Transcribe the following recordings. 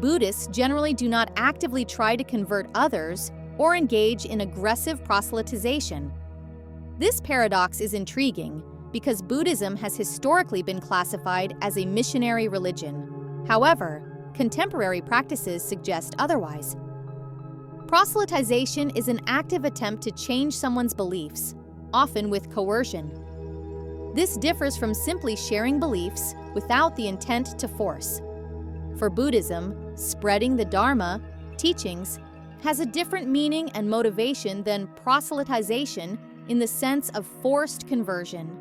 Buddhists generally do not actively try to convert others or engage in aggressive proselytization. This paradox is intriguing because Buddhism has historically been classified as a missionary religion. However, contemporary practices suggest otherwise. Proselytization is an active attempt to change someone's beliefs, often with coercion. This differs from simply sharing beliefs without the intent to force. For Buddhism, spreading the Dharma, teachings, has a different meaning and motivation than proselytization in the sense of forced conversion.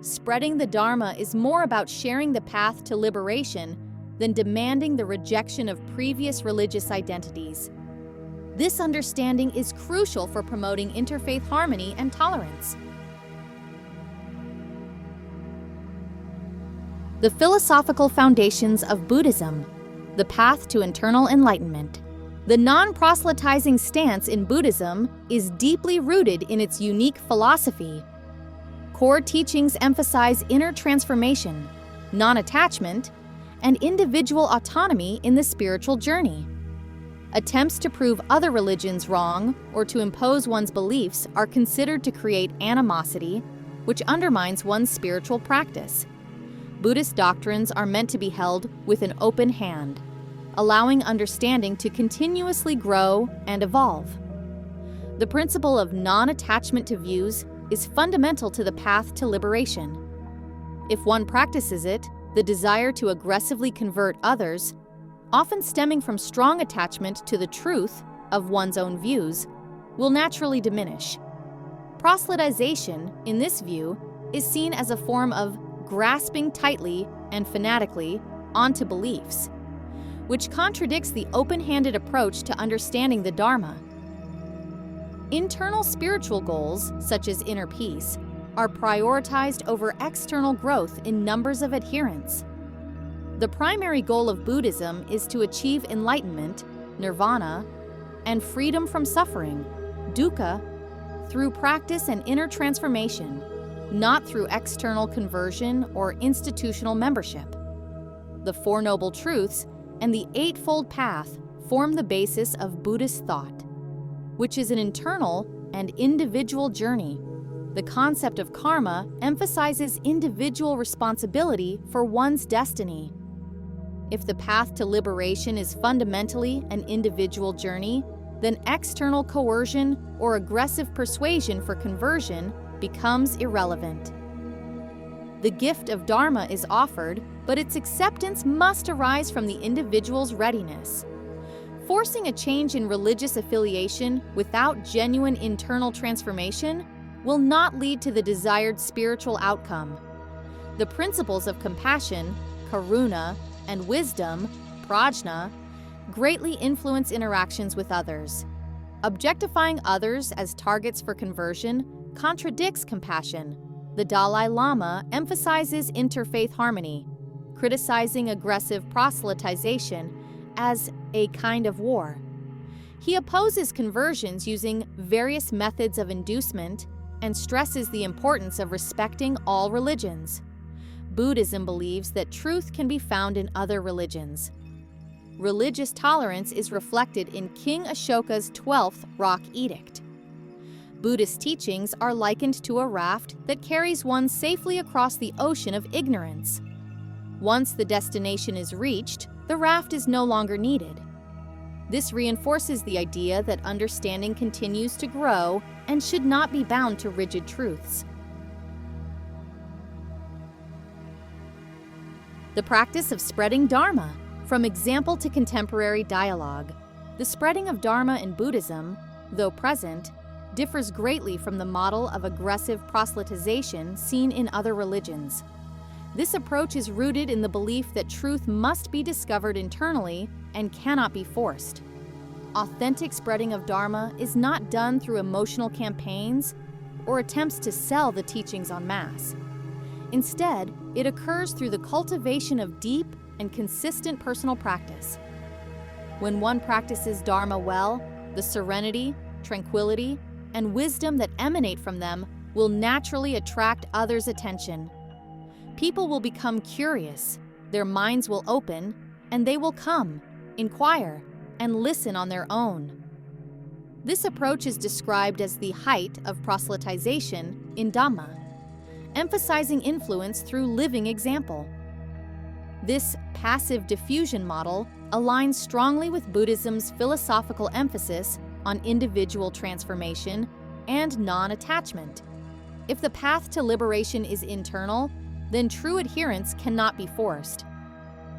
Spreading the Dharma is more about sharing the path to liberation than demanding the rejection of previous religious identities. This understanding is crucial for promoting interfaith harmony and tolerance. The philosophical foundations of Buddhism, the path to internal enlightenment. The non-proselytizing stance in Buddhism is deeply rooted in its unique philosophy. Core teachings emphasize inner transformation, non-attachment, and individual autonomy in the spiritual journey. Attempts to prove other religions wrong or to impose one's beliefs are considered to create animosity, which undermines one's spiritual practice. Buddhist doctrines are meant to be held with an open hand, allowing understanding to continuously grow and evolve. The principle of non-attachment to views is fundamental to the path to liberation. If one practices it, the desire to aggressively convert others, often stemming from strong attachment to the truth of one's own views, will naturally diminish. Proselytization, in this view, is seen as a form of grasping tightly and fanatically onto beliefs, which contradicts the open-handed approach to understanding the Dharma. Internal spiritual goals, such as inner peace, are prioritized over external growth in numbers of adherents. The primary goal of Buddhism is to achieve enlightenment, nirvana, and freedom from suffering, dukkha, through practice and inner transformation, not through external conversion or institutional membership. The Four Noble Truths and the Eightfold Path form the basis of Buddhist thought, which is an internal and individual journey. The concept of karma emphasizes individual responsibility for one's destiny. If the path to liberation is fundamentally an individual journey, then external coercion or aggressive persuasion for conversion becomes irrelevant. The gift of Dharma is offered, but its acceptance must arise from the individual's readiness. Forcing a change in religious affiliation without genuine internal transformation will not lead to the desired spiritual outcome. The principles of compassion, karuna, and wisdom, prajna, greatly influence interactions with others. Objectifying others as targets for conversion contradicts compassion. The Dalai Lama emphasizes interfaith harmony, criticizing aggressive proselytization as a kind of war. He opposes conversions using various methods of inducement and stresses the importance of respecting all religions. Buddhism believes that truth can be found in other religions. Religious tolerance is reflected in King Ashoka's 12th rock edict. Buddhist teachings are likened to a raft that carries one safely across the ocean of ignorance. Once the destination is reached, the raft is no longer needed. This reinforces the idea that understanding continues to grow and should not be bound to rigid truths. The practice of spreading Dharma, from example to contemporary dialogue. The spreading of Dharma in Buddhism, though present, differs greatly from the model of aggressive proselytization seen in other religions. This approach is rooted in the belief that truth must be discovered internally and cannot be forced. Authentic spreading of Dharma is not done through emotional campaigns or attempts to sell the teachings en masse. Instead, it occurs through the cultivation of deep and consistent personal practice. When one practices Dharma well, the serenity, tranquility, and wisdom that emanate from them will naturally attract others' attention. People will become curious, their minds will open, and they will come, inquire, and listen on their own. This approach is described as the height of proselytization in Dhamma, emphasizing influence through living example. This passive diffusion model aligns strongly with Buddhism's philosophical emphasis on individual transformation and non-attachment. If the path to liberation is internal, then true adherence cannot be forced.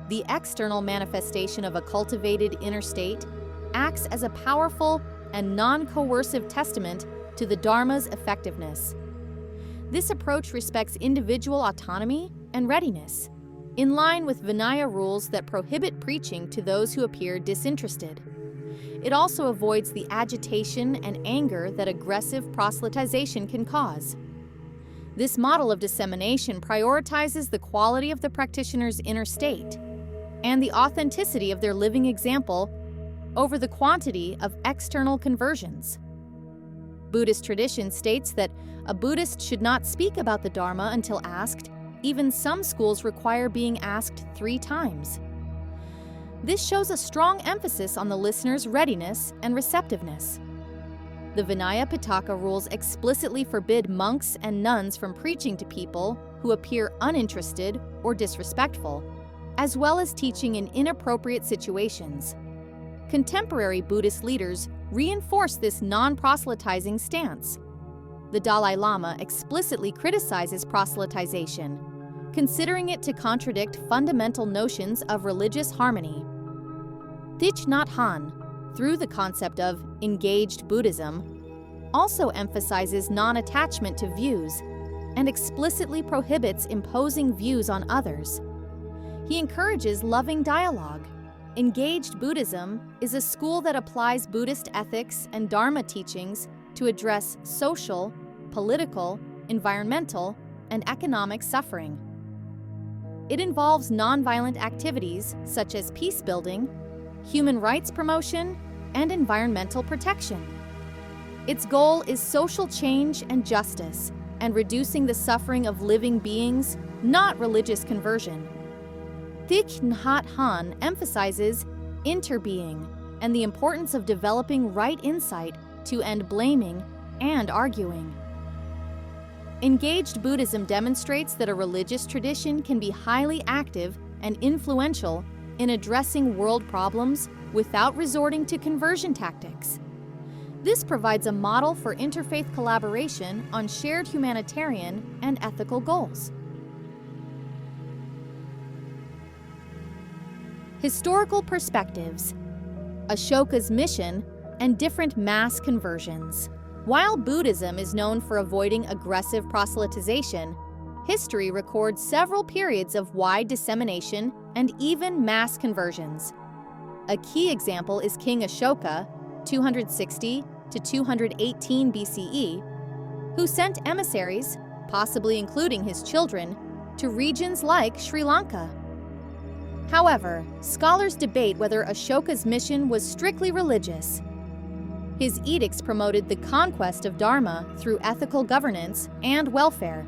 The external manifestation of a cultivated inner state acts as a powerful and non-coercive testament to the Dharma's effectiveness. This approach respects individual autonomy and readiness, in line with Vinaya rules that prohibit preaching to those who appear disinterested. It also avoids the agitation and anger that aggressive proselytization can cause. This model of dissemination prioritizes the quality of the practitioner's inner state and the authenticity of their living example over the quantity of external conversions. Buddhist tradition states that a Buddhist should not speak about the Dharma until asked. Even some schools require being asked 3 times. This shows a strong emphasis on the listener's readiness and receptiveness. The Vinaya Pitaka rules explicitly forbid monks and nuns from preaching to people who appear uninterested or disrespectful, as well as teaching in inappropriate situations. Contemporary Buddhist leaders reinforce this non-proselytizing stance. The Dalai Lama explicitly criticizes proselytization, considering it to contradict fundamental notions of religious harmony. Thich Nhat Hanh, through the concept of engaged Buddhism, also emphasizes non-attachment to views and explicitly prohibits imposing views on others. He encourages loving dialogue. Engaged Buddhism is a school that applies Buddhist ethics and Dharma teachings to address social, political, environmental, and economic suffering. It involves nonviolent activities such as peace building, human rights promotion, and environmental protection. Its goal is social change and justice, and reducing the suffering of living beings, not religious conversion. Thich Nhat Hanh emphasizes interbeing and the importance of developing right insight to end blaming and arguing. Engaged Buddhism demonstrates that a religious tradition can be highly active and influential in addressing world problems without resorting to conversion tactics. This provides a model for interfaith collaboration on shared humanitarian and ethical goals. Historical perspectives, Ashoka's mission, and different mass conversions. While Buddhism is known for avoiding aggressive proselytization, history records several periods of wide dissemination and even mass conversions. A key example is King Ashoka, 260 to 218 BCE, who sent emissaries, possibly including his children, to regions like Sri Lanka. However, scholars debate whether Ashoka's mission was strictly religious. His edicts promoted the conquest of Dharma through ethical governance and welfare,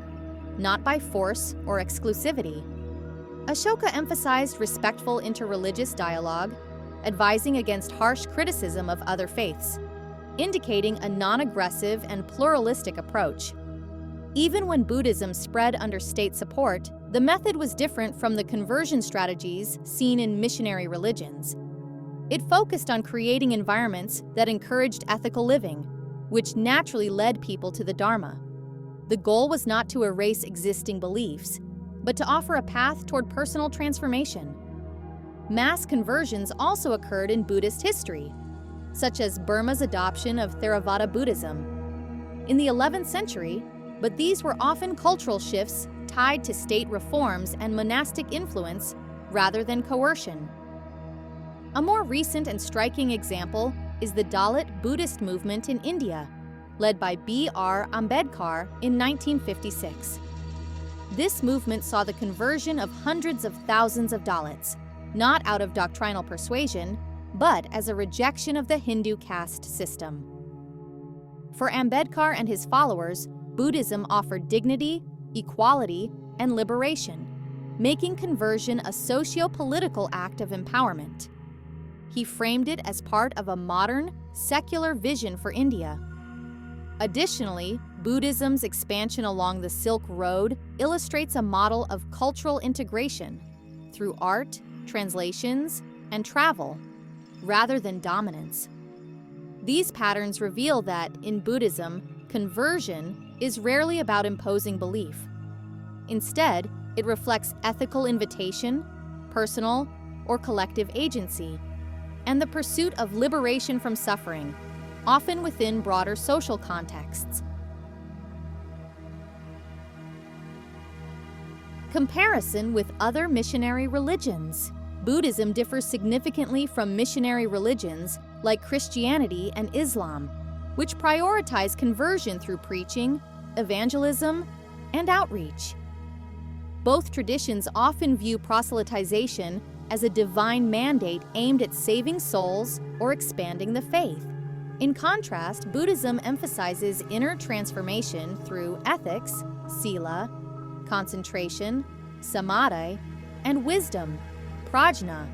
not by force or exclusivity. Ashoka emphasized respectful interreligious dialogue, advising against harsh criticism of other faiths, indicating a non-aggressive and pluralistic approach. Even when Buddhism spread under state support, the method was different from the conversion strategies seen in missionary religions. It focused on creating environments that encouraged ethical living, which naturally led people to the Dharma. The goal was not to erase existing beliefs, but to offer a path toward personal transformation. Mass conversions also occurred in Buddhist history, such as Burma's adoption of Theravada Buddhism in the 11th century, but these were often cultural shifts tied to state reforms and monastic influence rather than coercion. A more recent and striking example is the Dalit Buddhist movement in India, led by B.R. Ambedkar in 1956. This movement saw the conversion of hundreds of thousands of Dalits, not out of doctrinal persuasion, but as a rejection of the Hindu caste system. For Ambedkar and his followers, Buddhism offered dignity, equality, and liberation, making conversion a socio-political act of empowerment. He framed it as part of a modern, secular vision for India. Additionally, Buddhism's expansion along the Silk Road illustrates a model of cultural integration through art, translations, and travel, rather than dominance. These patterns reveal that, in Buddhism, conversion is rarely about imposing belief. Instead, it reflects ethical invitation, personal or collective agency, and the pursuit of liberation from suffering, often within broader social contexts. Comparison with other missionary religions. Buddhism differs significantly from missionary religions like Christianity and Islam, which prioritize conversion through preaching, evangelism, and outreach. Both traditions often view proselytization as a divine mandate aimed at saving souls or expanding the faith. In contrast, Buddhism emphasizes inner transformation through ethics, sila, concentration, samadhi, and wisdom, prajna,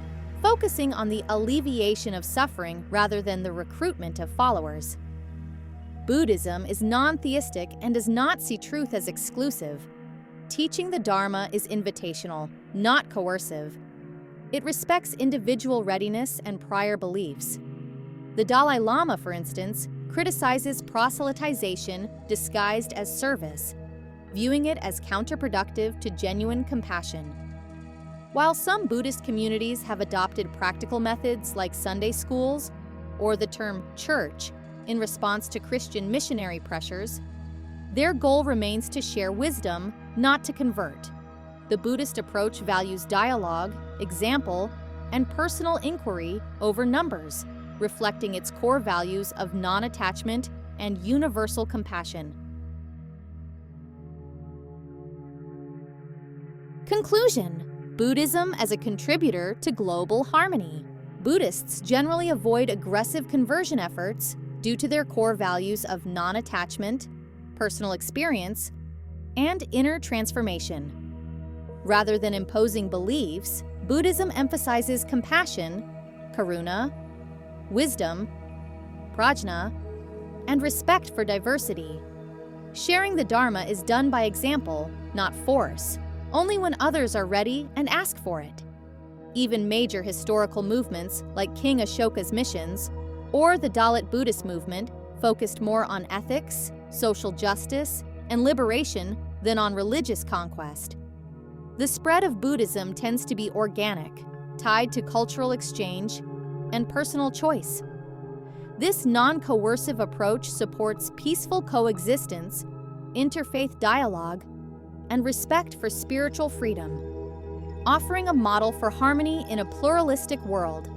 focusing on the alleviation of suffering rather than the recruitment of followers. Buddhism is non-theistic and does not see truth as exclusive. Teaching the Dharma is invitational, not coercive. It respects individual readiness and prior beliefs. The Dalai Lama, for instance, criticizes proselytization disguised as service, viewing it as counterproductive to genuine compassion. While some Buddhist communities have adopted practical methods like Sunday schools or the term church in response to Christian missionary pressures, their goal remains to share wisdom, not to convert. The Buddhist approach values dialogue, example, and personal inquiry over numbers, reflecting its core values of non-attachment and universal compassion. Conclusion: Buddhism as a contributor to global harmony. Buddhists generally avoid aggressive conversion efforts due to their core values of non-attachment, personal experience, and inner transformation. Rather than imposing beliefs, Buddhism emphasizes compassion, karuna, wisdom, prajna, and respect for diversity. Sharing the Dharma is done by example, not force, only when others are ready and ask for it. Even major historical movements like King Ashoka's missions or the Dalit Buddhist movement focused more on ethics, social justice, and liberation than on religious conquest. The spread of Buddhism tends to be organic, tied to cultural exchange and personal choice. This non-coercive approach supports peaceful coexistence, interfaith dialogue, and respect for spiritual freedom, offering a model for harmony in a pluralistic world.